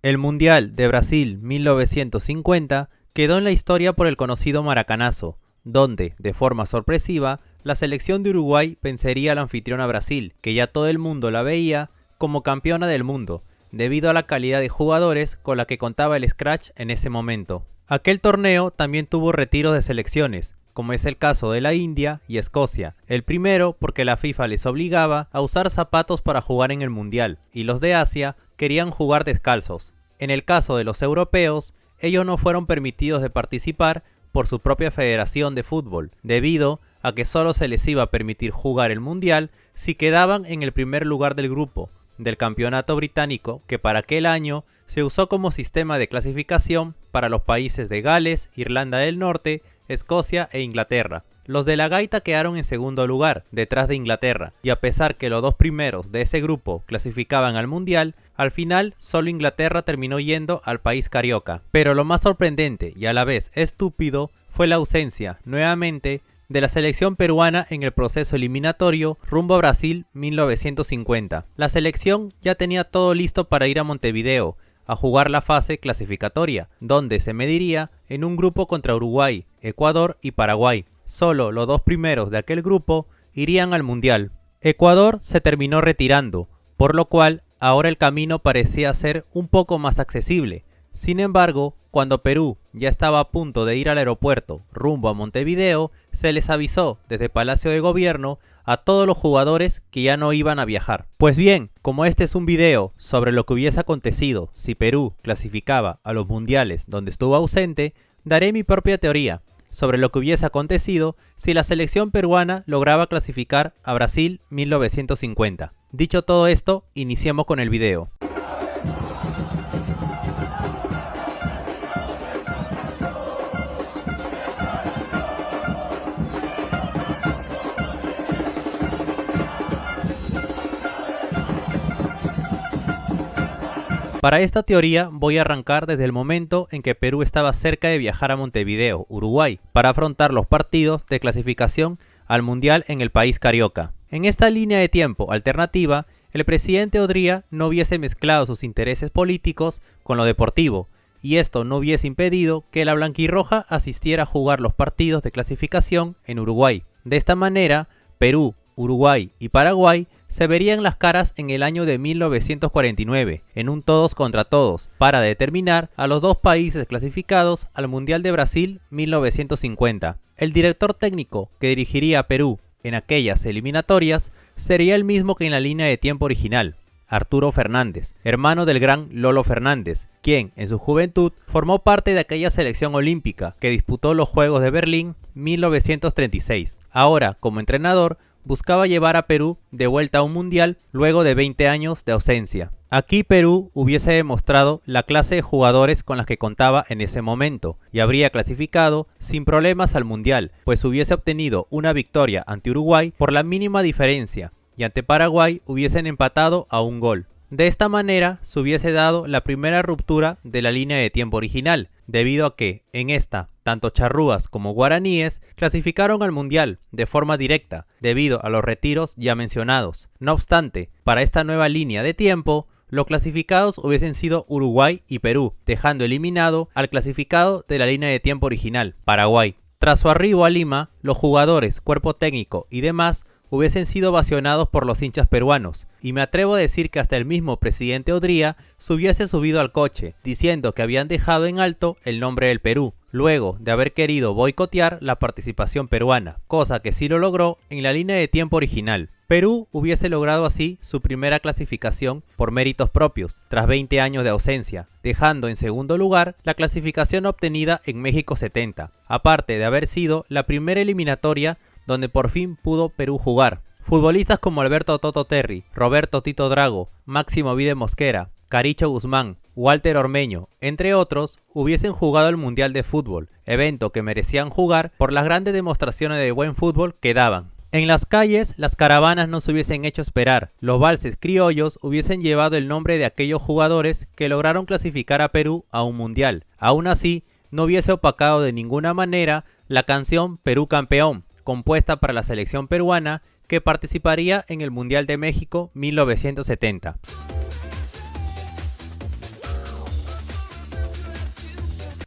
El Mundial de Brasil 1950 quedó en la historia por el conocido maracanazo, donde, de forma sorpresiva, la selección de Uruguay vencería al anfitrión a Brasil, que ya todo el mundo la veía como campeona del mundo, debido a la calidad de jugadores con la que contaba el Scratch en ese momento. Aquel torneo también tuvo retiros de selecciones, como es el caso de la India y Escocia, el primero porque la FIFA les obligaba a usar zapatos para jugar en el Mundial, y los de Asia querían jugar descalzos. En el caso de los europeos, ellos no fueron permitidos de participar por su propia federación de fútbol, debido a que solo se les iba a permitir jugar el Mundial si quedaban en el primer lugar del grupo del campeonato británico, que para aquel año se usó como sistema de clasificación para los países de Gales, Irlanda del Norte, Escocia e Inglaterra. Los de la gaita quedaron en segundo lugar, detrás de Inglaterra, y a pesar que los dos primeros de ese grupo clasificaban al Mundial, al final solo Inglaterra terminó yendo al país carioca. Pero lo más sorprendente y a la vez estúpido fue la ausencia, nuevamente, de la selección peruana en el proceso eliminatorio rumbo a Brasil 1950. La selección ya tenía todo listo para ir a Montevideo a jugar la fase clasificatoria, donde se mediría en un grupo contra Uruguay, Ecuador y Paraguay. Solo los dos primeros de aquel grupo irían al Mundial. Ecuador se terminó retirando, por lo cual ahora el camino parecía ser un poco más accesible. Sin embargo, cuando Perú ya estaba a punto de ir al aeropuerto rumbo a Montevideo, se les avisó desde Palacio de Gobierno a todos los jugadores que ya no iban a viajar. Pues bien, como este es un video sobre lo que hubiese acontecido si Perú clasificaba a los mundiales donde estuvo ausente, daré mi propia teoría sobre lo que hubiese acontecido si la selección peruana lograba clasificar a Brasil 1950. Dicho todo esto, iniciemos con el video. Para esta teoría voy a arrancar desde el momento en que Perú estaba cerca de viajar a Montevideo, Uruguay, para afrontar los partidos de clasificación al Mundial en el país carioca. En esta línea de tiempo alternativa, el presidente Odría no hubiese mezclado sus intereses políticos con lo deportivo, y esto no hubiese impedido que la blanquirroja asistiera a jugar los partidos de clasificación en Uruguay. De esta manera, Perú, Uruguay y Paraguay se verían las caras en el año de 1949, en un todos contra todos, para determinar a los dos países clasificados al Mundial de Brasil 1950. El director técnico que dirigiría a Perú en aquellas eliminatorias sería el mismo que en la línea de tiempo original, Arturo Fernández, hermano del gran Lolo Fernández, quien en su juventud formó parte de aquella selección olímpica que disputó los Juegos de Berlín 1936. Ahora, como entrenador, buscaba llevar a Perú de vuelta a un mundial luego de 20 años de ausencia. Aquí Perú hubiese demostrado la clase de jugadores con las que contaba en ese momento y habría clasificado sin problemas al mundial, pues hubiese obtenido una victoria ante Uruguay por la mínima diferencia y ante Paraguay hubiesen empatado a un gol. De esta manera se hubiese dado la primera ruptura de la línea de tiempo original, debido a que, en esta, tanto charrúas como guaraníes clasificaron al mundial de forma directa, debido a los retiros ya mencionados. No obstante, para esta nueva línea de tiempo, los clasificados hubiesen sido Uruguay y Perú, dejando eliminado al clasificado de la línea de tiempo original, Paraguay. Tras su arribo a Lima, los jugadores, cuerpo técnico y demás hubiesen sido ovacionados por los hinchas peruanos, y me atrevo a decir que hasta el mismo presidente Odría se hubiese subido al coche, diciendo que habían dejado en alto el nombre del Perú, luego de haber querido boicotear la participación peruana, cosa que sí lo logró en la línea de tiempo original. Perú hubiese logrado así su primera clasificación por méritos propios, tras 20 años de ausencia, dejando en segundo lugar la clasificación obtenida en México 70, aparte de haber sido la primera eliminatoria donde por fin pudo Perú jugar. Futbolistas como Alberto Toto Terry, Roberto Tito Drago, Máximo Vide Mosquera, Caricho Guzmán, Walter Ormeño, entre otros, hubiesen jugado el Mundial de Fútbol, evento que merecían jugar por las grandes demostraciones de buen fútbol que daban. En las calles, las caravanas no se hubiesen hecho esperar, los valses criollos hubiesen llevado el nombre de aquellos jugadores que lograron clasificar a Perú a un Mundial. Aún así, no hubiese opacado de ninguna manera la canción Perú Campeón, compuesta para la selección peruana que participaría en el Mundial de México 1970.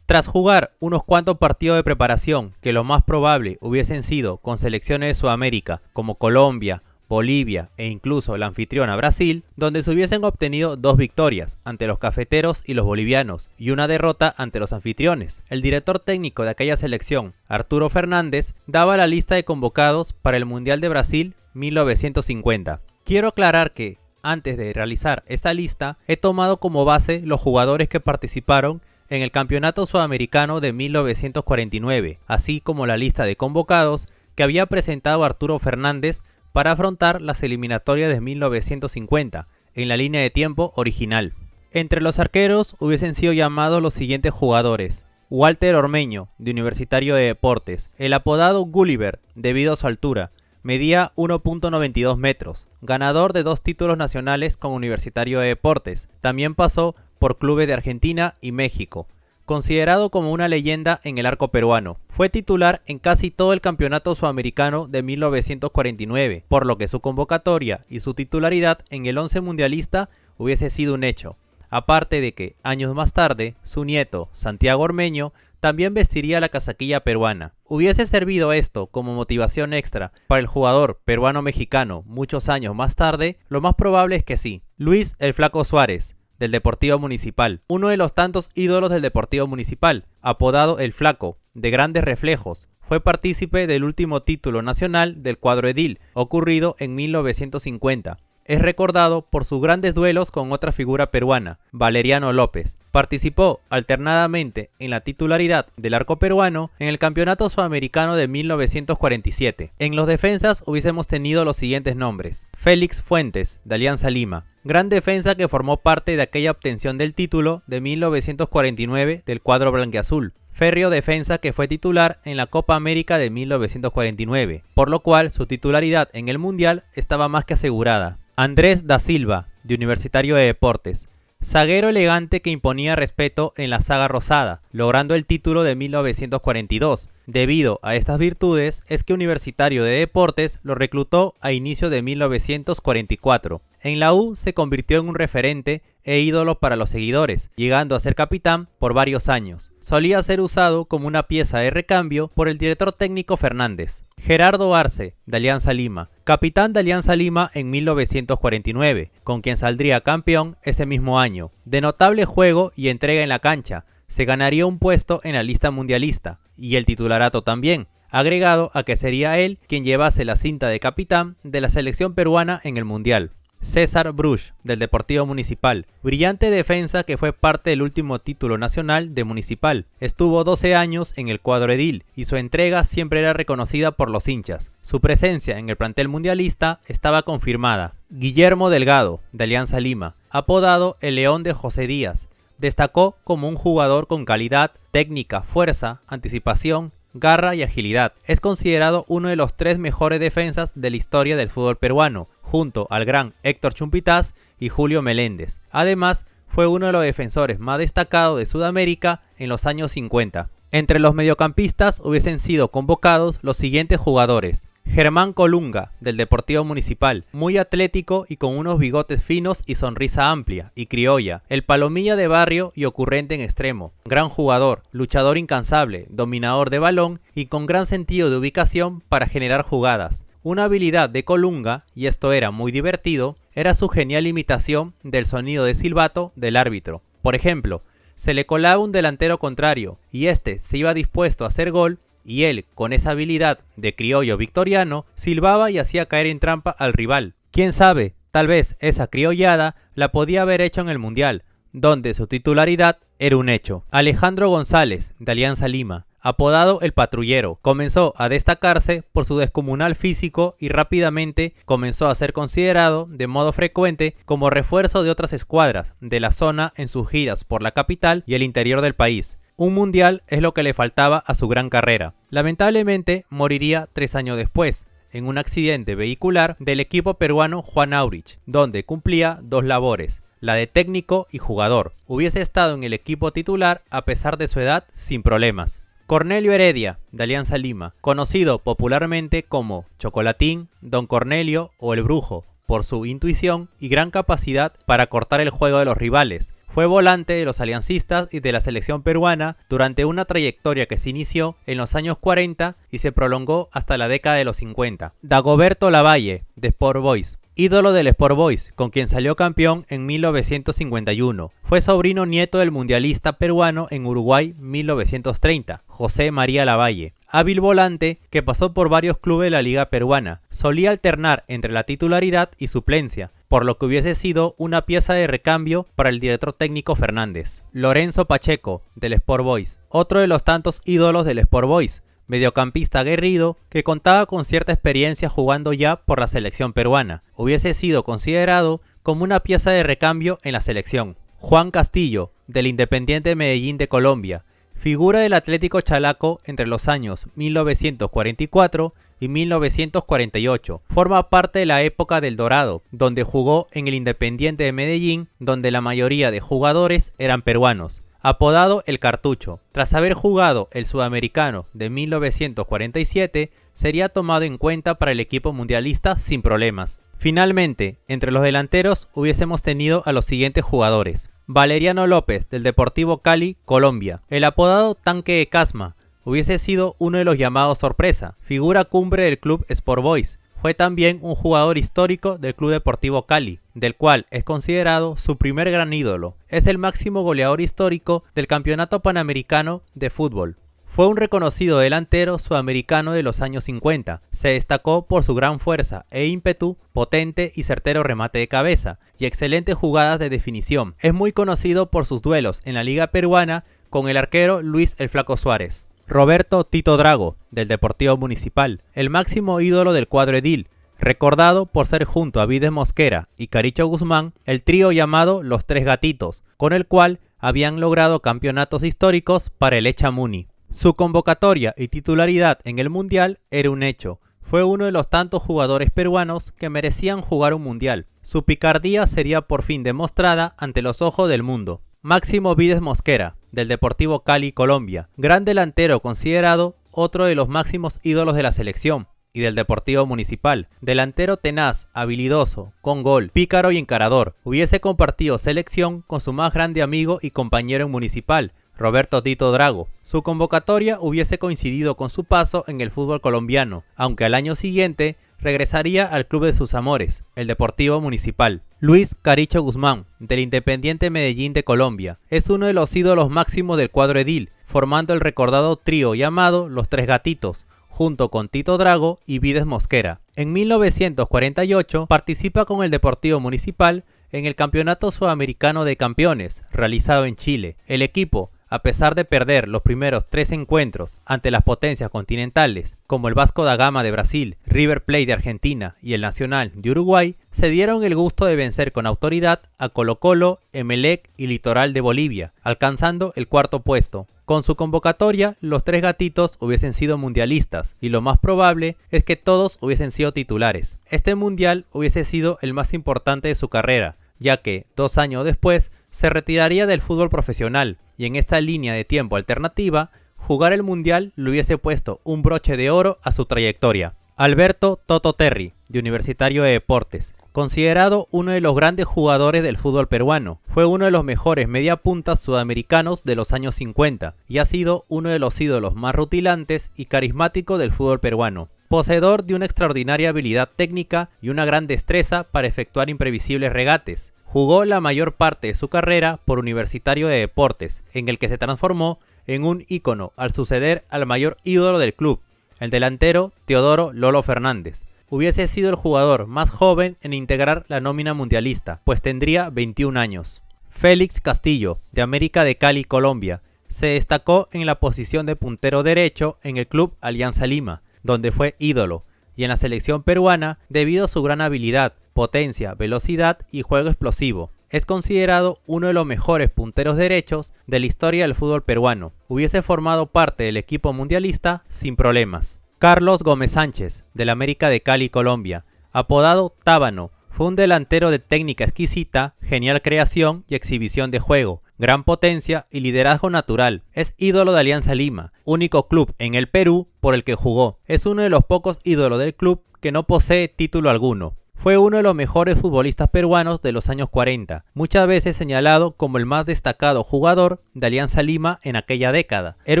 Tras jugar unos cuantos partidos de preparación que lo más probable hubiesen sido con selecciones de Sudamérica como Colombia, Bolivia e incluso la anfitriona Brasil, donde se hubiesen obtenido 2 victorias ante los cafeteros y los bolivianos y una derrota ante los anfitriones. El director técnico de aquella selección, Arturo Fernández, daba la lista de convocados para el Mundial de Brasil 1950. Quiero aclarar que, antes de realizar esta lista, he tomado como base los jugadores que participaron en el Campeonato Sudamericano de 1949, así como la lista de convocados que había presentado Arturo Fernández para afrontar las eliminatorias de 1950, en la línea de tiempo original. Entre los arqueros hubiesen sido llamados los siguientes jugadores: Walter Ormeño, de Universitario de Deportes, el apodado Gulliver debido a su altura, medía 1.92 metros, ganador de 2 títulos nacionales con Universitario de Deportes, también pasó por clubes de Argentina y México. Considerado como una leyenda en el arco peruano, fue titular en casi todo el campeonato sudamericano de 1949, por lo que su convocatoria y su titularidad en el 11 mundialista hubiese sido un hecho. Aparte de que, años más tarde, su nieto, Santiago Ormeño, también vestiría la casaquilla peruana. ¿Hubiese servido esto como motivación extra para el jugador peruano-mexicano muchos años más tarde? Lo más probable es que sí. Luis el Flaco Suárez, del Deportivo Municipal, uno de los tantos ídolos del Deportivo Municipal, apodado El Flaco, de grandes reflejos, fue partícipe del último título nacional del cuadro Edil, ocurrido en 1950. Es recordado por sus grandes duelos con otra figura peruana, Valeriano López. Participó alternadamente en la titularidad del arco peruano en el Campeonato Sudamericano de 1947. En los defensas hubiésemos tenido los siguientes nombres: Félix Fuentes, de Alianza Lima, gran defensa que formó parte de aquella obtención del título de 1949 del cuadro blanquiazul. Férreo defensa que fue titular en la Copa América de 1949, por lo cual su titularidad en el Mundial estaba más que asegurada. Andrés da Silva, de Universitario de Deportes, zaguero elegante que imponía respeto en la saga rosada, logrando el título de 1942. Debido a estas virtudes es que Universitario de Deportes lo reclutó a inicio de 1944. En la U se convirtió en un referente e ídolo para los seguidores, llegando a ser capitán por varios años. Solía ser usado como una pieza de recambio por el director técnico Fernández. Gerardo Arce, de Alianza Lima, capitán de Alianza Lima en 1949, con quien saldría campeón ese mismo año. De notable juego y entrega en la cancha, se ganaría un puesto en la lista mundialista, y el titularato también, agregado a que sería él quien llevase la cinta de capitán de la selección peruana en el Mundial. César Bruch, del Deportivo Municipal, brillante defensa que fue parte del último título nacional de Municipal. Estuvo 12 años en el cuadro Edil y su entrega siempre era reconocida por los hinchas. Su presencia en el plantel mundialista estaba confirmada. Guillermo Delgado, de Alianza Lima, apodado el León de José Díaz, destacó como un jugador con calidad, técnica, fuerza, anticipación, garra y agilidad. Es considerado uno de los 3 mejores defensas de la historia del fútbol peruano, junto al gran Héctor Chumpitaz y Julio Meléndez. Además, fue uno de los defensores más destacados de Sudamérica en los años 50. Entre los mediocampistas hubiesen sido convocados los siguientes jugadores: Germán Colunga, del Deportivo Municipal, muy atlético y con unos bigotes finos y sonrisa amplia y criolla, el palomilla de barrio y ocurrente en extremo, gran jugador, luchador incansable, dominador de balón y con gran sentido de ubicación para generar jugadas. Una habilidad de Colunga, y esto era muy divertido, era su genial imitación del sonido de silbato del árbitro. Por ejemplo, se le colaba un delantero contrario y este se iba dispuesto a hacer gol, y él, con esa habilidad de criollo victoriano, silbaba y hacía caer en trampa al rival. Quién sabe, tal vez esa criollada la podía haber hecho en el Mundial, donde su titularidad era un hecho. Alejandro González, de Alianza Lima, apodado El Patrullero, comenzó a destacarse por su descomunal físico y rápidamente comenzó a ser considerado de modo frecuente como refuerzo de otras escuadras de la zona en sus giras por la capital y el interior del país. Un mundial es lo que le faltaba a su gran carrera. Lamentablemente moriría 3 años después, en un accidente vehicular del equipo peruano Juan Aurich, donde cumplía 2 labores, la de técnico y jugador. Hubiese estado en el equipo titular a pesar de su edad sin problemas. Cornelio Heredia, de Alianza Lima, conocido popularmente como Chocolatín, Don Cornelio o El Brujo, por su intuición y gran capacidad para cortar el juego de los rivales. Fue volante de los aliancistas y de la selección peruana durante una trayectoria que se inició en los años 40 y se prolongó hasta la década de los 50. Dagoberto Lavalle, de Sport Boys. Ídolo del Sport Boys, con quien salió campeón en 1951. Fue sobrino nieto del mundialista peruano en Uruguay 1930, José María Lavalle. Hábil volante que pasó por varios clubes de la liga peruana. Solía alternar entre la titularidad y suplencia, por lo que hubiese sido una pieza de recambio para el director técnico Fernández. Lorenzo Pacheco, del Sport Boys. Otro de los tantos ídolos del Sport Boys. Mediocampista aguerrido que contaba con cierta experiencia jugando ya por la selección peruana. Hubiese sido considerado como una pieza de recambio en la selección. Juan Castillo, del Independiente Medellín de Colombia. Figura del Atlético Chalaco entre los años 1944 y 1948. Forma parte de la época del Dorado, donde jugó en el Independiente de Medellín, donde la mayoría de jugadores eran peruanos. Apodado El Cartucho, tras haber jugado el Sudamericano de 1947, sería tomado en cuenta para el equipo mundialista sin problemas. Finalmente, entre los delanteros hubiésemos tenido a los siguientes jugadores. Valeriano López, del Deportivo Cali, Colombia. El apodado Tanque de Casma hubiese sido uno de los llamados sorpresa, figura cumbre del club Sport Boys. Fue también un jugador histórico del Club Deportivo Cali, del cual es considerado su primer gran ídolo. Es el máximo goleador histórico del Campeonato Panamericano de Fútbol. Fue un reconocido delantero sudamericano de los años 50. Se destacó por su gran fuerza e ímpetu, potente y certero remate de cabeza y excelentes jugadas de definición. Es muy conocido por sus duelos en la Liga Peruana con el arquero Luis el Flaco Suárez. Roberto Tito Drago, del Deportivo Municipal, el máximo ídolo del cuadro edil, recordado por ser junto a Vides Mosquera y Caricho Guzmán el trío llamado Los Tres Gatitos, con el cual habían logrado campeonatos históricos para el Echa Muni. Su convocatoria y titularidad en el Mundial era un hecho. Fue uno de los tantos jugadores peruanos que merecían jugar un Mundial. Su picardía sería por fin demostrada ante los ojos del mundo. Máximo Vides Mosquera, del Deportivo Cali, Colombia. Gran delantero considerado otro de los máximos ídolos de la selección y del Deportivo Municipal. Delantero tenaz, habilidoso, con gol, pícaro y encarador. Hubiese compartido selección con su más grande amigo y compañero en Municipal, Roberto Tito Drago. Su convocatoria hubiese coincidido con su paso en el fútbol colombiano, aunque al año siguiente regresaría al club de sus amores, el Deportivo Municipal. Luis Caricho Guzmán, del Independiente Medellín de Colombia, es uno de los ídolos máximos del cuadro edil, formando el recordado trío llamado Los Tres Gatitos, junto con Tito Drago y Vides Mosquera. En 1948 participa con el Deportivo Municipal en el Campeonato Sudamericano de Campeones, realizado en Chile. El equipo, a pesar de perder los primeros 3 encuentros ante las potencias continentales, como el Vasco da Gama de Brasil, River Plate de Argentina y el Nacional de Uruguay, se dieron el gusto de vencer con autoridad a Colo-Colo, Emelec y Litoral de Bolivia, alcanzando el 4º puesto. Con su convocatoria, los Tres Gatitos hubiesen sido mundialistas, y lo más probable es que todos hubiesen sido titulares. Este mundial hubiese sido el más importante de su carrera, ya que 2 años después se retiraría del fútbol profesional, y en esta línea de tiempo alternativa, jugar el mundial le hubiese puesto un broche de oro a su trayectoria. Alberto Toto Terry, de Universitario de Deportes. Considerado uno de los grandes jugadores del fútbol peruano, fue uno de los mejores mediapuntas sudamericanos de los años 50 y ha sido uno de los ídolos más rutilantes y carismáticos del fútbol peruano. Poseedor de una extraordinaria habilidad técnica y una gran destreza para efectuar imprevisibles regates. Jugó la mayor parte de su carrera por Universitario de Deportes, en el que se transformó en un ícono al suceder al mayor ídolo del club, el delantero Teodoro Lolo Fernández. Hubiese sido el jugador más joven en integrar la nómina mundialista, pues tendría 21 años. Félix Castillo, de América de Cali, Colombia, se destacó en la posición de puntero derecho en el club Alianza Lima, donde fue ídolo, y en la selección peruana debido a su gran habilidad, potencia, velocidad y juego explosivo. Es considerado uno de los mejores punteros derechos de la historia del fútbol peruano. Hubiese formado parte del equipo mundialista sin problemas. Carlos Gómez Sánchez, del América de Cali, Colombia, apodado Tábano, fue un delantero de técnica exquisita, genial creación y exhibición de juego, gran potencia y liderazgo natural. Es ídolo de Alianza Lima, único club en el Perú por el que jugó. Es uno de los pocos ídolos del club que no posee título alguno. Fue uno de los mejores futbolistas peruanos de los años 40, muchas veces señalado como el más destacado jugador de Alianza Lima en aquella década. Era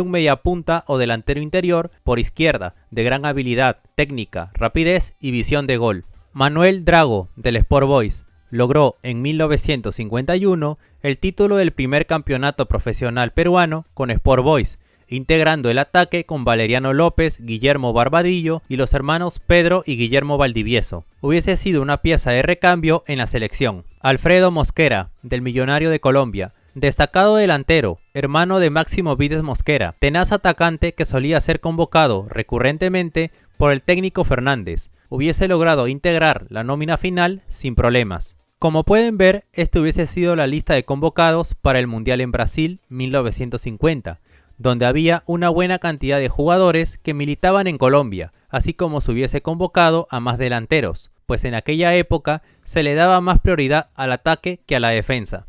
un mediapunta o delantero interior por izquierda, de gran habilidad, técnica, rapidez y visión de gol. Manuel Drago, del Sport Boys, logró en 1951 el título del primer campeonato profesional peruano con Sport Boys, integrando el ataque con Valeriano López, Guillermo Barbadillo y los hermanos Pedro y Guillermo Valdivieso. Hubiese sido una pieza de recambio en la selección. Alfredo Mosquera, del Millonario de Colombia, destacado delantero, hermano de Máximo Vides Mosquera, tenaz atacante que solía ser convocado recurrentemente por el técnico Fernández, hubiese logrado integrar la nómina final sin problemas. Como pueden ver, esta hubiese sido la lista de convocados para el Mundial en Brasil 1950, donde había una buena cantidad de jugadores que militaban en Colombia, así como se hubiese convocado a más delanteros, pues en aquella época se le daba más prioridad al ataque que a la defensa.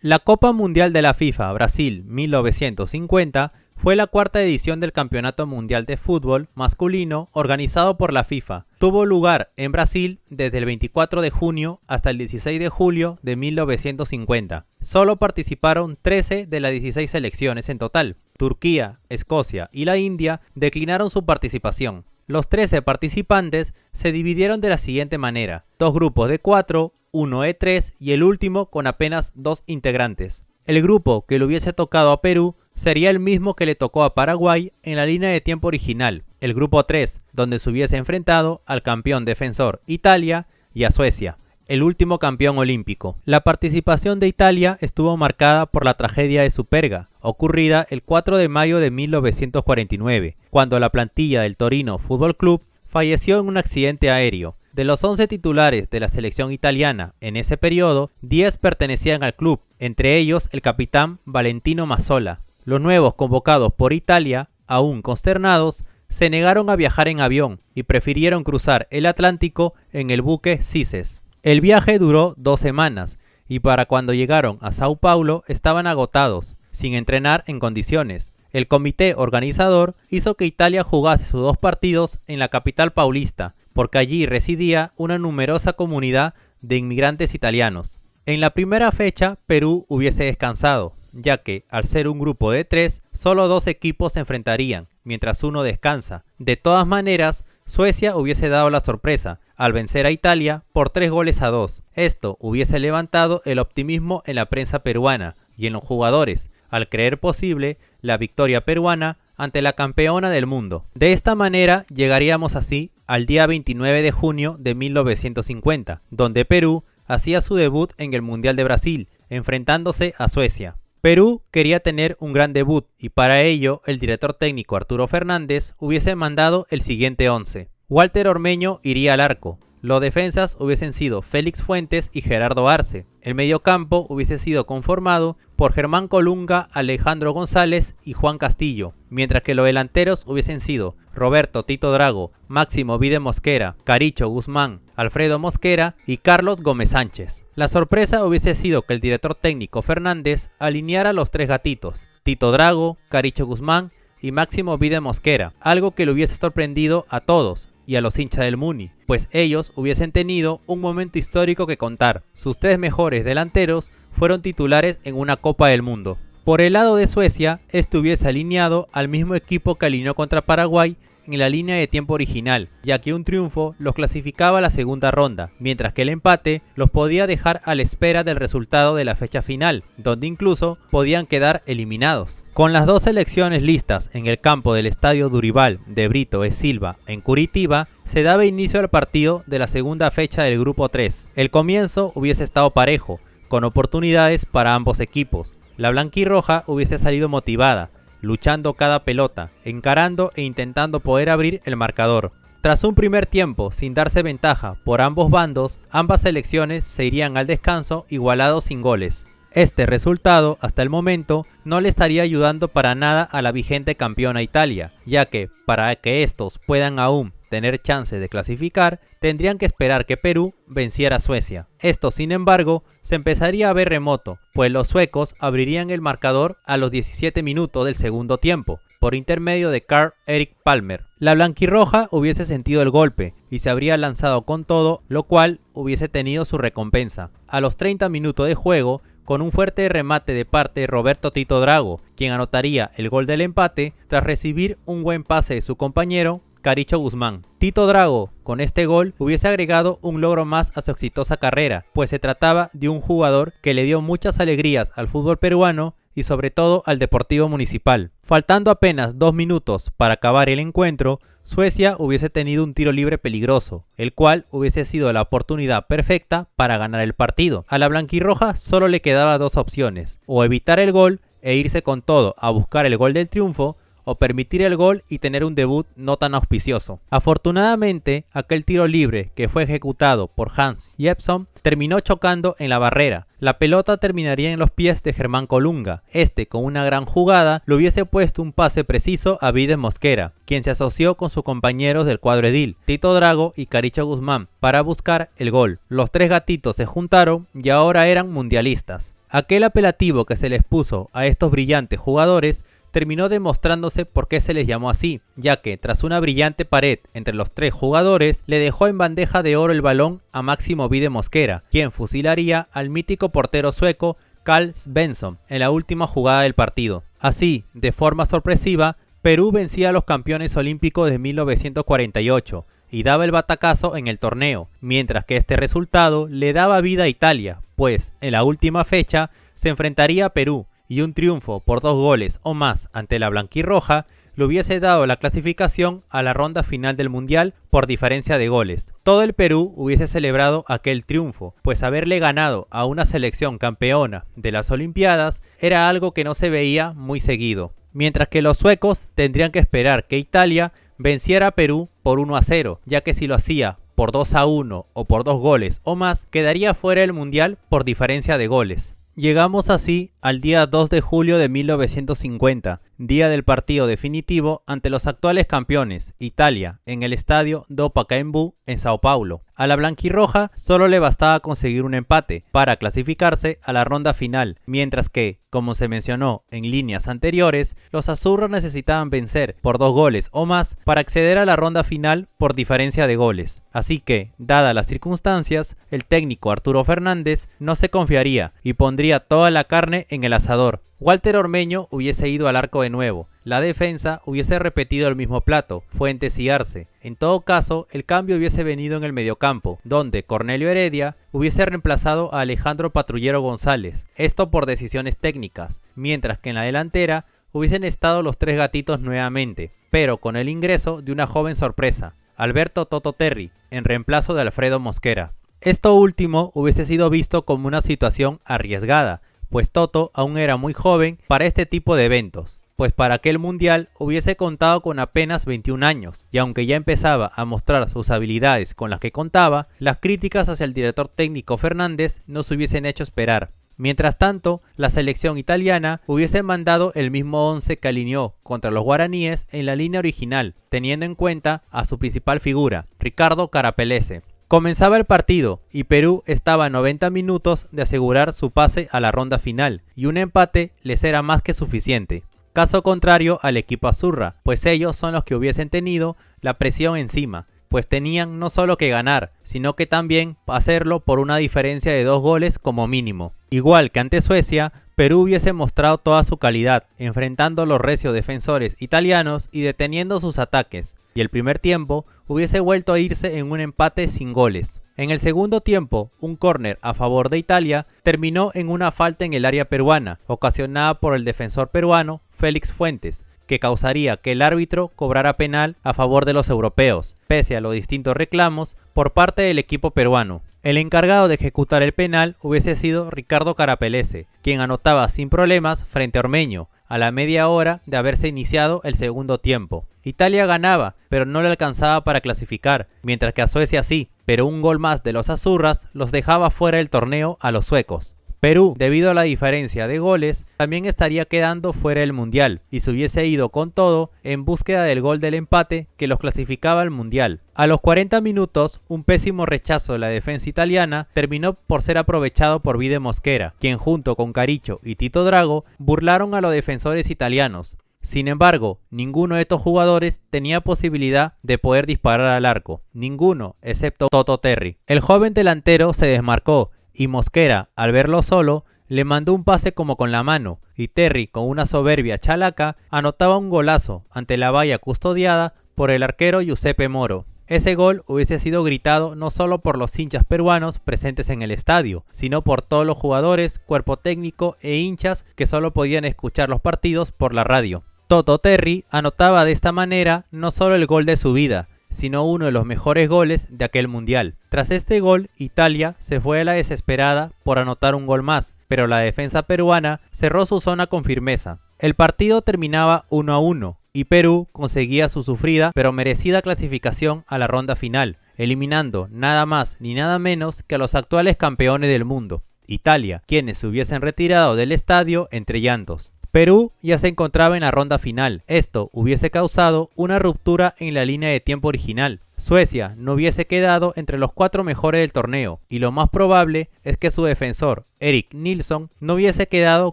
La Copa Mundial de la FIFA Brasil 1950 fue la cuarta edición del Campeonato Mundial de Fútbol masculino organizado por la FIFA. Tuvo lugar en Brasil desde el 24 de junio hasta el 16 de julio de 1950. Solo participaron 13 de las 16 selecciones en total. Turquía, Escocia y la India declinaron su participación. Los 13 participantes se dividieron de la siguiente manera: 2 grupos de 4, 1 de 3 y el último con apenas 2 integrantes. El grupo que le hubiese tocado a Perú sería el mismo que le tocó a Paraguay en la línea de tiempo original, el grupo 3, donde se hubiese enfrentado al campeón defensor Italia y a Suecia, el último campeón olímpico. La participación de Italia estuvo marcada por la tragedia de Superga, ocurrida el 4 de mayo de 1949, cuando la plantilla del Torino Fútbol Club falleció en un accidente aéreo. De los 11 titulares de la selección italiana en ese periodo, 10 pertenecían al club, entre ellos el capitán Valentino Mazzola. Los nuevos convocados por Italia, aún consternados, se negaron a viajar en avión y prefirieron cruzar el Atlántico en el buque Cises. El viaje duró 2 semanas y para cuando llegaron a Sao Paulo estaban agotados, sin entrenar en condiciones. El comité organizador hizo que Italia jugase sus 2 partidos en la capital paulista, porque allí residía una numerosa comunidad de inmigrantes italianos. En la primera fecha, Perú hubiese descansado, ya que, al ser un grupo de 3, solo 2 equipos se enfrentarían, mientras uno descansa. De todas maneras, Suecia hubiese dado la sorpresa, al vencer a Italia por 3-2. Esto hubiese levantado el optimismo en la prensa peruana y en los jugadores, al creer posible la victoria peruana ante la campeona del mundo. De esta manera llegaríamos así al día 29 de junio de 1950, donde Perú hacía su debut en el Mundial de Brasil, enfrentándose a Suecia. Perú quería tener un gran debut y para ello el director técnico Arturo Fernández hubiese mandado el siguiente 11. Walter Ormeño iría al arco. Los defensas hubiesen sido Félix Fuentes y Gerardo Arce. El mediocampo hubiese sido conformado por Germán Colunga, Alejandro González y Juan Castillo, mientras que los delanteros hubiesen sido Roberto Tito Drago, Máximo Vide Mosquera, Caricho Guzmán, Alfredo Mosquera y Carlos Gómez Sánchez. La sorpresa hubiese sido que el director técnico Fernández alineara los 3 gatitos, Tito Drago, Caricho Guzmán y Máximo Vide Mosquera, algo que le hubiese sorprendido a todos y a los hinchas del Muni, pues ellos hubiesen tenido un momento histórico que contar. Sus 3 mejores delanteros fueron titulares en una Copa del Mundo. Por el lado de Suecia, este hubiese alineado al mismo equipo que alineó contra Paraguay en la línea de tiempo original, ya que un triunfo los clasificaba a la segunda ronda, mientras que el empate los podía dejar a la espera del resultado de la fecha final, donde incluso podían quedar eliminados. Con las 2 selecciones listas en el campo del Estadio Durival de Brito e Silva en Curitiba, se daba inicio al partido de la segunda fecha del grupo 3. El comienzo hubiese estado parejo, con oportunidades para ambos equipos. La blanquirroja hubiese salido motivada, luchando cada pelota, encarando e intentando poder abrir el marcador. Tras un primer tiempo sin darse ventaja por ambos bandos, ambas selecciones se irían al descanso igualados sin goles. Este resultado, hasta el momento, no le estaría ayudando para nada a la vigente campeona Italia, ya que, para que estos puedan aún tener chance de clasificar, tendrían que esperar que Perú venciera a Suecia. Esto, sin embargo, se empezaría a ver remoto, pues los suecos abrirían el marcador a los 17 minutos del segundo tiempo, por intermedio de Karl-Erik Palmer. La blanquirroja hubiese sentido el golpe y se habría lanzado con todo, lo cual hubiese tenido su recompensa. A los 30 minutos de juego, con un fuerte remate de parte de Roberto Tito Drago, quien anotaría el gol del empate tras recibir un buen pase de su compañero Caricho Guzmán. Tito Drago, con este gol, hubiese agregado un logro más a su exitosa carrera, pues se trataba de un jugador que le dio muchas alegrías al fútbol peruano y sobre todo al Deportivo Municipal. Faltando apenas 2 minutos para acabar el encuentro, Suecia hubiese tenido un tiro libre peligroso, el cual hubiese sido la oportunidad perfecta para ganar el partido. A la blanquirroja solo le quedaba 2 opciones, o evitar el gol e irse con todo a buscar el gol del triunfo, o permitir el gol y tener un debut no tan auspicioso. Afortunadamente, aquel tiro libre que fue ejecutado por Hans Jeppsson terminó chocando en la barrera. La pelota terminaría en los pies de Germán Colunga. Este, con una gran jugada, le hubiese puesto un pase preciso a Vides Mosquera, quien se asoció con sus compañeros del cuadro edil, Tito Drago y Caricho Guzmán, para buscar el gol. Los 3 gatitos se juntaron y ahora eran mundialistas. Aquel apelativo que se les puso a estos brillantes jugadores terminó demostrándose por qué se les llamó así, ya que tras una brillante pared entre los 3 jugadores, le dejó en bandeja de oro el balón a Máximo Vides Mosquera, quien fusilaría al mítico portero sueco Carl Svensson en la última jugada del partido. Así, de forma sorpresiva, Perú vencía a los campeones olímpicos de 1948 y daba el batacazo en el torneo, mientras que este resultado le daba vida a Italia, pues en la última fecha se enfrentaría a Perú, y un triunfo por 2 goles o más ante la blanquirroja le hubiese dado la clasificación a la ronda final del Mundial por diferencia de goles. Todo el Perú hubiese celebrado aquel triunfo, pues haberle ganado a una selección campeona de las Olimpiadas era algo que no se veía muy seguido, mientras que los suecos tendrían que esperar que Italia venciera a Perú por 1-0, ya que si lo hacía por 2-1 o por 2 goles o más, quedaría fuera del Mundial por diferencia de goles. Llegamos así al día 2 de julio de 1950, día del partido definitivo ante los actuales campeones, Italia, en el estadio do Pacaembu en Sao Paulo. A la blanquirroja solo le bastaba conseguir un empate para clasificarse a la ronda final, mientras que, como se mencionó en líneas anteriores, los azurros necesitaban vencer por 2 goles o más para acceder a la ronda final por diferencia de goles. Así que, dadas las circunstancias, el técnico Arturo Fernández no se confiaría y pondría toda la carne en el asador. Walter Ormeño hubiese ido al arco de nuevo. La defensa hubiese repetido el mismo plato, Fuentes y Arce. En todo caso, el cambio hubiese venido en el mediocampo, donde Cornelio Heredia hubiese reemplazado a Alejandro Patrullero González, esto por decisiones técnicas, mientras que en la delantera hubiesen estado los 3 gatitos nuevamente, pero con el ingreso de una joven sorpresa, Alberto Toto Terry, en reemplazo de Alfredo Mosquera. Esto último hubiese sido visto como una situación arriesgada, pues Toto aún era muy joven para este tipo de eventos, pues para aquel mundial hubiese contado con apenas 21 años, y aunque ya empezaba a mostrar sus habilidades con las que contaba, las críticas hacia el director técnico Fernández no se hubiesen hecho esperar. Mientras tanto, la selección italiana hubiese mandado el mismo 11 que alineó contra los guaraníes en la línea original, teniendo en cuenta a su principal figura, Ricardo Carapelese. Comenzaba el partido y Perú estaba a 90 minutos de asegurar su pase a la ronda final, y un empate les era más que suficiente. Caso contrario al equipo azurra, pues ellos son los que hubiesen tenido la presión encima, pues tenían no solo que ganar, sino que también hacerlo por una diferencia de 2 goles como mínimo. Igual que ante Suecia, Perú hubiese mostrado toda su calidad, enfrentando a los recios defensores italianos y deteniendo sus ataques, y el primer tiempo hubiese vuelto a irse en un empate sin goles. En el segundo tiempo, un córner a favor de Italia terminó en una falta en el área peruana, ocasionada por el defensor peruano Félix Fuentes, que causaría que el árbitro cobrara penal a favor de los europeos, pese a los distintos reclamos por parte del equipo peruano. El encargado de ejecutar el penal hubiese sido Ricardo Carapelese, quien anotaba sin problemas frente a Ormeño, a la media hora de haberse iniciado el segundo tiempo. Italia ganaba, pero no le alcanzaba para clasificar, mientras que a Suecia sí, pero un gol más de los azurras los dejaba fuera del torneo a los suecos. Perú, debido a la diferencia de goles, también estaría quedando fuera del Mundial y se hubiese ido con todo en búsqueda del gol del empate que los clasificaba al Mundial. A los 40 minutos, un pésimo rechazo de la defensa italiana terminó por ser aprovechado por Vides Mosquera, quien junto con Caricho y Tito Drago burlaron a los defensores italianos. Sin embargo, ninguno de estos jugadores tenía posibilidad de poder disparar al arco, ninguno excepto Toto Terry. El joven delantero se desmarcó y Mosquera, al verlo solo, le mandó un pase como con la mano y Terry, con una soberbia chalaca, anotaba un golazo ante la valla custodiada por el arquero Giuseppe Moro. Ese gol hubiese sido gritado no solo por los hinchas peruanos presentes en el estadio, sino por todos los jugadores, cuerpo técnico e hinchas que solo podían escuchar los partidos por la radio. Toto Terry anotaba de esta manera no solo el gol de su vida, sino uno de los mejores goles de aquel mundial. Tras este gol, Italia se fue a la desesperada por anotar un gol más, pero la defensa peruana cerró su zona con firmeza. El partido terminaba 1-1 y Perú conseguía su sufrida pero merecida clasificación a la ronda final, eliminando nada más ni nada menos que a los actuales campeones del mundo, Italia, quienes se hubiesen retirado del estadio entre llantos. Perú ya se encontraba en la ronda final. Esto hubiese causado una ruptura en la línea de tiempo original. Suecia no hubiese quedado entre los 4 mejores del torneo y lo más probable es que su defensor, Erik Nilsson, no hubiese quedado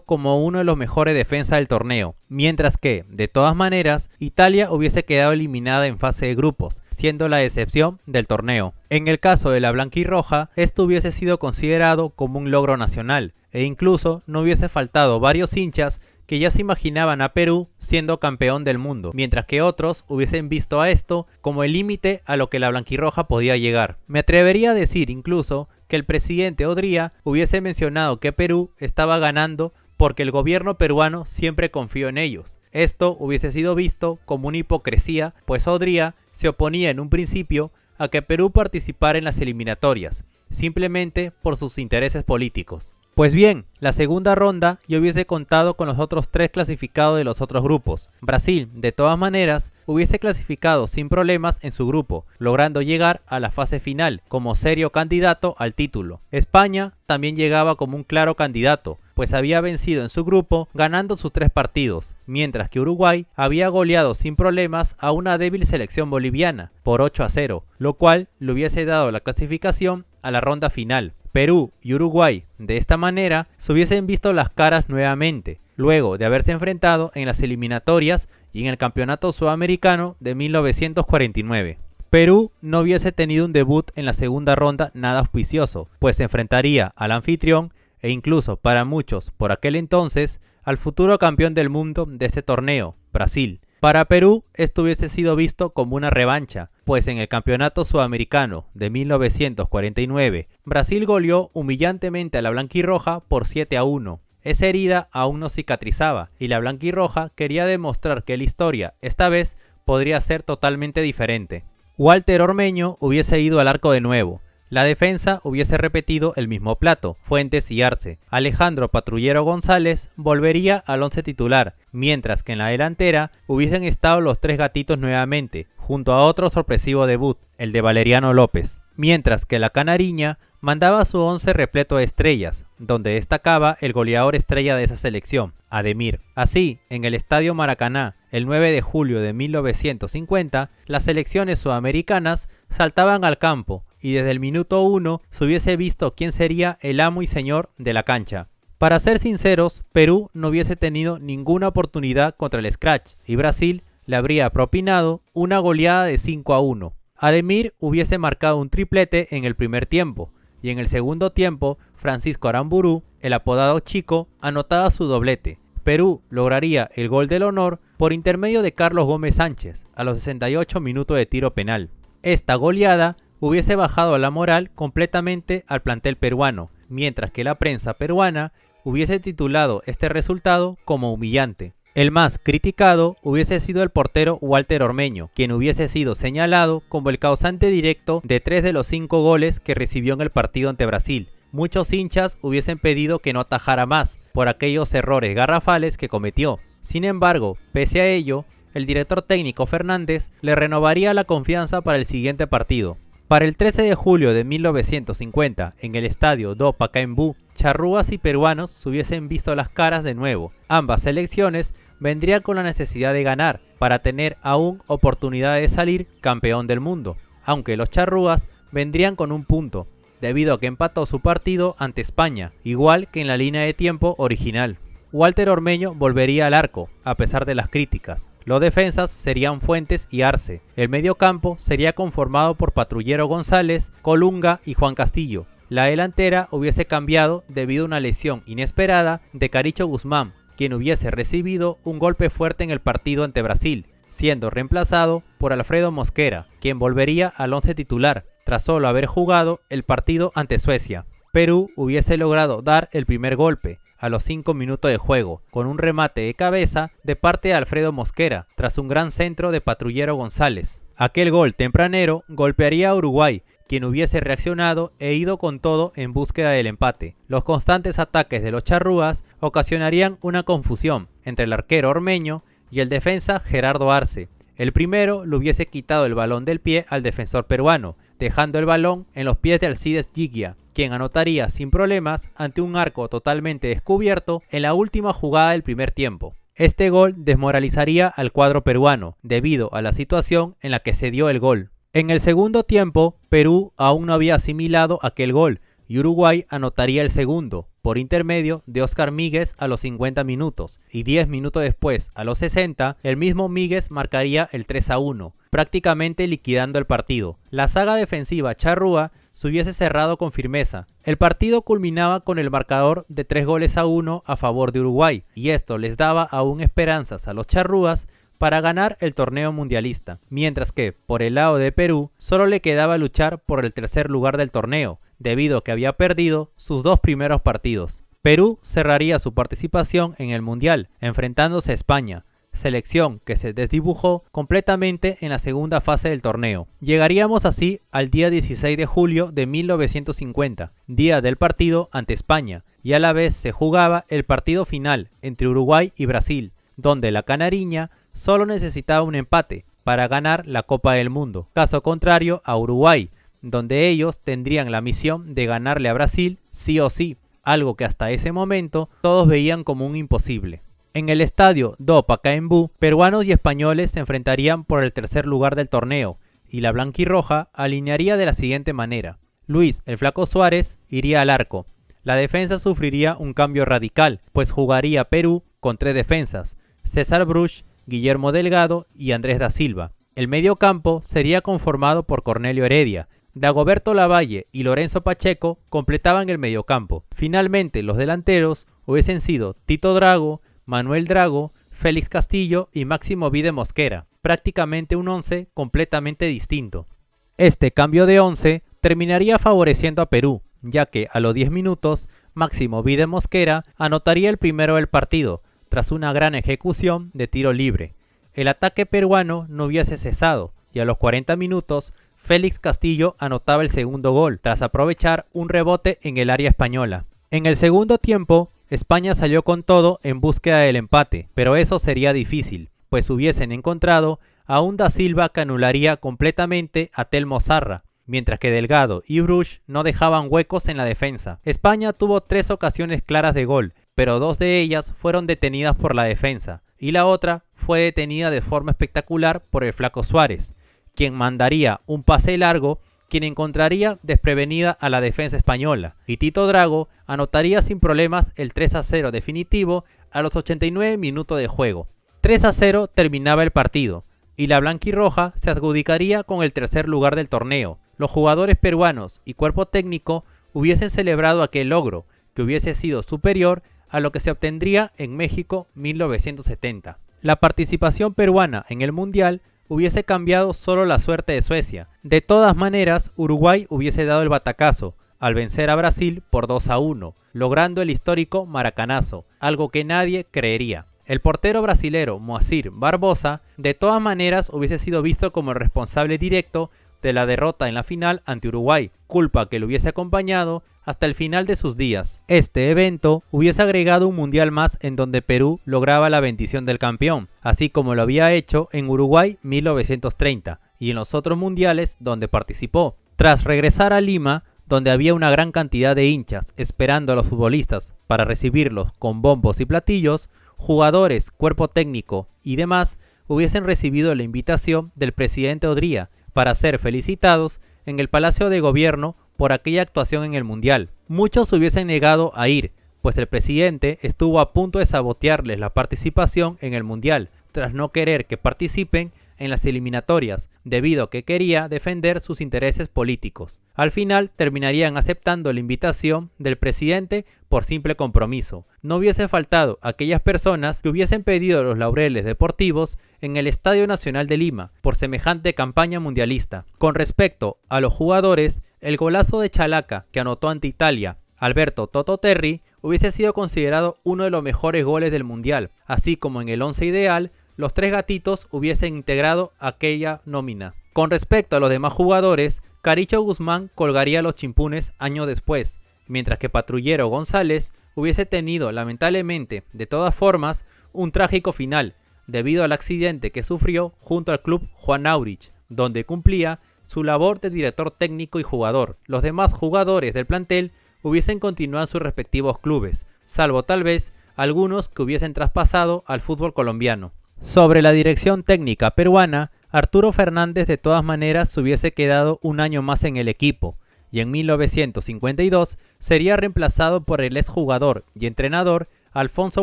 como uno de los mejores defensas del torneo, mientras que, de todas maneras, Italia hubiese quedado eliminada en fase de grupos, siendo la excepción del torneo. En el caso de la blanquirroja, esto hubiese sido considerado como un logro nacional, e incluso no hubiese faltado varios hinchas que ya se imaginaban a Perú siendo campeón del mundo, mientras que otros hubiesen visto a esto como el límite a lo que la blanquirroja podía llegar. Me atrevería a decir incluso que el presidente Odría hubiese mencionado que Perú estaba ganando porque el gobierno peruano siempre confió en ellos. Esto hubiese sido visto como una hipocresía, pues Odría se oponía en un principio a que Perú participara en las eliminatorias, simplemente por sus intereses políticos. Pues bien, la segunda ronda ya hubiese contado con los otros 3 clasificados de los otros grupos. Brasil, de todas maneras, hubiese clasificado sin problemas en su grupo, logrando llegar a la fase final como serio candidato al título. España también llegaba como un claro candidato, pues había vencido en su grupo ganando sus 3 partidos, mientras que Uruguay había goleado sin problemas a una débil selección boliviana por 8-0, lo cual le hubiese dado la clasificación a la ronda final. Perú y Uruguay, de esta manera, se hubiesen visto las caras nuevamente, luego de haberse enfrentado en las eliminatorias y en el Campeonato Sudamericano de 1949. Perú no hubiese tenido un debut en la segunda ronda nada auspicioso, pues se enfrentaría al anfitrión e incluso para muchos por aquel entonces al futuro campeón del mundo de ese torneo, Brasil. Para Perú esto hubiese sido visto como una revancha, pues en el Campeonato Sudamericano de 1949 Brasil goleó humillantemente a la blanquirroja por 7-1. Esa herida aún no cicatrizaba y la blanquirroja quería demostrar que la historia, esta vez, podría ser totalmente diferente. Walter Ormeño hubiese ido al arco de nuevo. La defensa hubiese repetido el mismo plato, Fuentes y Arce. Alejandro Patrullero González volvería al once titular, mientras que en la delantera hubiesen estado los 3 gatitos nuevamente, junto a otro sorpresivo debut, el de Valeriano López. Mientras que la Canariña mandaba su 11 repleto de estrellas, donde destacaba el goleador estrella de esa selección, Ademir. Así, en el Estadio Maracaná, el 9 de julio de 1950, las selecciones sudamericanas saltaban al campo, y desde el minuto 1 se hubiese visto quién sería el amo y señor de la cancha. Para ser sinceros, Perú no hubiese tenido ninguna oportunidad contra el Scratch y Brasil le habría propinado una goleada de 5-1. Ademir hubiese marcado un triplete en el primer tiempo y en el segundo tiempo Francisco Aramburu, el apodado Chico, anotaba su doblete. Perú lograría el gol del honor por intermedio de Carlos Gómez Sánchez a los 68 minutos de tiro penal. Esta goleada hubiese bajado la moral completamente al plantel peruano, mientras que la prensa peruana hubiese titulado este resultado como humillante. El más criticado hubiese sido el portero Walter Ormeño, quien hubiese sido señalado como el causante directo de 3 de los 5 goles que recibió en el partido ante Brasil. Muchos hinchas hubiesen pedido que no atajara más por aquellos errores garrafales que cometió. Sin embargo, pese a ello, el director técnico Fernández le renovaría la confianza para el siguiente partido. Para el 13 de julio de 1950, en el estadio do Pacaembu, charrúas y peruanos se hubiesen visto las caras de nuevo. Ambas selecciones vendrían con la necesidad de ganar para tener aún oportunidad de salir campeón del mundo, aunque los charrúas vendrían con un punto, debido a que empató su partido ante España, igual que en la línea de tiempo original. Walter Ormeño volvería al arco, a pesar de las críticas. Los defensas serían Fuentes y Arce. El mediocampo sería conformado por Patrullero González, Colunga y Juan Castillo. La delantera hubiese cambiado debido a una lesión inesperada de Caricho Guzmán, quien hubiese recibido un golpe fuerte en el partido ante Brasil, siendo reemplazado por Alfredo Mosquera, quien volvería al once titular, tras solo haber jugado el partido ante Suecia. Perú hubiese logrado dar el primer golpe a los 5 minutos de juego, con un remate de cabeza de parte de Alfredo Mosquera, tras un gran centro de Patrullero González. Aquel gol tempranero golpearía a Uruguay, quien hubiese reaccionado e ido con todo en búsqueda del empate. Los constantes ataques de los charrúas ocasionarían una confusión entre el arquero Ormeño y el defensa Gerardo Arce. El primero le hubiese quitado el balón del pie al defensor peruano, dejando el balón en los pies de Alcides Gigia, quien anotaría sin problemas ante un arco totalmente descubierto en la última jugada del primer tiempo. Este gol desmoralizaría al cuadro peruano, debido a la situación en la que se dio el gol. En el segundo tiempo, Perú aún no había asimilado aquel gol, y Uruguay anotaría el segundo, por intermedio de Óscar Míguez a los 50 minutos, y 10 minutos después, a los 60, el mismo Míguez marcaría el 3-1, prácticamente liquidando el partido. La saga defensiva charrúa se hubiese cerrado con firmeza. El partido culminaba con el marcador de 3-1 a favor de Uruguay, y esto les daba aún esperanzas a los charrúas para ganar el torneo mundialista, mientras que, por el lado de Perú, solo le quedaba luchar por el tercer lugar del torneo, debido a que había perdido sus 2 primeros partidos. Perú cerraría su participación en el Mundial, enfrentándose a España, selección que se desdibujó completamente en la segunda fase del torneo. Llegaríamos así al día 16 de julio de 1950, día del partido ante España, y a la vez se jugaba el partido final entre Uruguay y Brasil, donde la canariña solo necesitaba un empate para ganar la Copa del Mundo, caso contrario a Uruguay, donde ellos tendrían la misión de ganarle a Brasil sí o sí, algo que hasta ese momento todos veían como un imposible. En el estadio do Pacaembu, peruanos y españoles se enfrentarían por el tercer lugar del torneo, y la blanquirroja alinearía de la siguiente manera. Luis el Flaco Suárez iría al arco. La defensa sufriría un cambio radical, pues jugaría Perú con 3 defensas, César Bruch, Guillermo Delgado y Andrés da Silva. El medio campo sería conformado por Cornelio Heredia. Dagoberto Lavalle y Lorenzo Pacheco completaban el mediocampo. Finalmente, los delanteros hubiesen sido Tito Drago, Manuel Drago, Félix Castillo y Máximo Vide Mosquera, prácticamente un 11 completamente distinto. Este cambio de 11 terminaría favoreciendo a Perú, ya que a los 10 minutos Máximo Vide Mosquera anotaría el primero del partido, tras una gran ejecución de tiro libre. El ataque peruano no hubiese cesado, y a los 40 minutos Félix Castillo anotaba el segundo gol, tras aprovechar un rebote en el área española. En el segundo tiempo, España salió con todo en búsqueda del empate, pero eso sería difícil, pues hubiesen encontrado a un da Silva que anularía completamente a Telmo Zarra, mientras que Delgado y Bruch no dejaban huecos en la defensa. España tuvo 3 ocasiones claras de gol, pero 2 de ellas fueron detenidas por la defensa, y la otra fue detenida de forma espectacular por el Flaco Suárez, quien mandaría un pase largo, quien encontraría desprevenida a la defensa española, y Tito Drago anotaría sin problemas el 3-0 definitivo a los 89 minutos de juego. 3-0 terminaba el partido, y la blanquirroja se adjudicaría con el tercer lugar del torneo. Los jugadores peruanos y cuerpo técnico hubiesen celebrado aquel logro, que hubiese sido superior a lo que se obtendría en México 1970. La participación peruana en el Mundial hubiese cambiado solo la suerte de Suecia. De todas maneras, Uruguay hubiese dado el batacazo al vencer a Brasil por 2-1, logrando el histórico maracanazo, algo que nadie creería. El portero brasilero Moacir Barbosa de todas maneras hubiese sido visto como el responsable directo de la derrota en la final ante Uruguay, culpa que lo hubiese acompañado hasta el final de sus días. Este evento hubiese agregado un mundial más en donde Perú lograba la bendición del campeón, así como lo había hecho en Uruguay 1930 y en los otros mundiales donde participó. Tras regresar a Lima, donde había una gran cantidad de hinchas esperando a los futbolistas para recibirlos con bombos y platillos, jugadores, cuerpo técnico y demás hubiesen recibido la invitación del presidente Odría para ser felicitados en el Palacio de Gobierno por aquella actuación en el Mundial. Muchos se hubiesen negado a ir, pues el presidente estuvo a punto de sabotearles la participación en el Mundial, tras no querer que participen en las eliminatorias, debido a que quería defender sus intereses políticos. Al final terminarían aceptando la invitación del presidente por simple compromiso. No hubiese faltado aquellas personas que hubiesen pedido los laureles deportivos en el Estadio Nacional de Lima por semejante campaña mundialista. Con respecto a los jugadores, el golazo de Chalaca que anotó ante Italia, Alberto Toto Terry, hubiese sido considerado uno de los mejores goles del mundial, así como en el once ideal, los tres gatitos hubiesen integrado aquella nómina. Con respecto a los demás jugadores, Caricho Guzmán colgaría los chimpunes años después, mientras que Patrullero González hubiese tenido lamentablemente, de todas formas, un trágico final, debido al accidente que sufrió junto al club Juan Aurich, donde cumplía su labor de director técnico y jugador. Los demás jugadores del plantel hubiesen continuado en sus respectivos clubes, salvo tal vez algunos que hubiesen traspasado al fútbol colombiano. Sobre la dirección técnica peruana, Arturo Fernández de todas maneras se hubiese quedado un año más en el equipo, y en 1952 sería reemplazado por el exjugador y entrenador Alfonso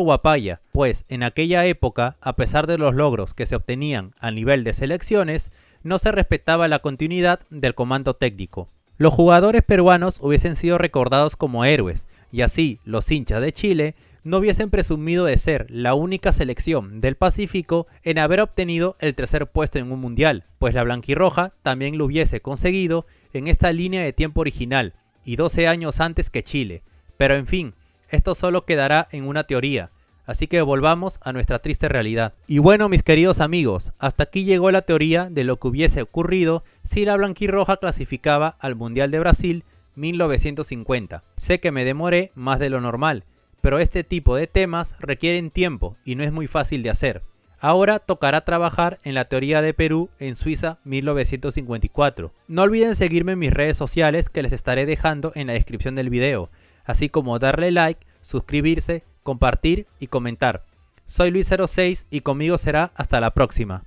Guapaya, pues en aquella época, a pesar de los logros que se obtenían a nivel de selecciones, no se respetaba la continuidad del comando técnico. Los jugadores peruanos hubiesen sido recordados como héroes, y así los hinchas de Chile no hubiesen presumido de ser la única selección del Pacífico en haber obtenido el tercer puesto en un mundial, pues la blanquirroja también lo hubiese conseguido en esta línea de tiempo original y 12 años antes que Chile. Pero en fin, esto solo quedará en una teoría, así que volvamos a nuestra triste realidad. Y bueno, mis queridos amigos, hasta aquí llegó la teoría de lo que hubiese ocurrido si la blanquirroja clasificaba al Mundial de Brasil 1950. Sé que me demoré más de lo normal, pero este tipo de temas requieren tiempo y no es muy fácil de hacer. Ahora tocará trabajar en la teoría de Perú en Suiza 1954. No olviden seguirme en mis redes sociales que les estaré dejando en la descripción del video, así como darle like, suscribirse, compartir y comentar. Soy Luis06 y conmigo será hasta la próxima.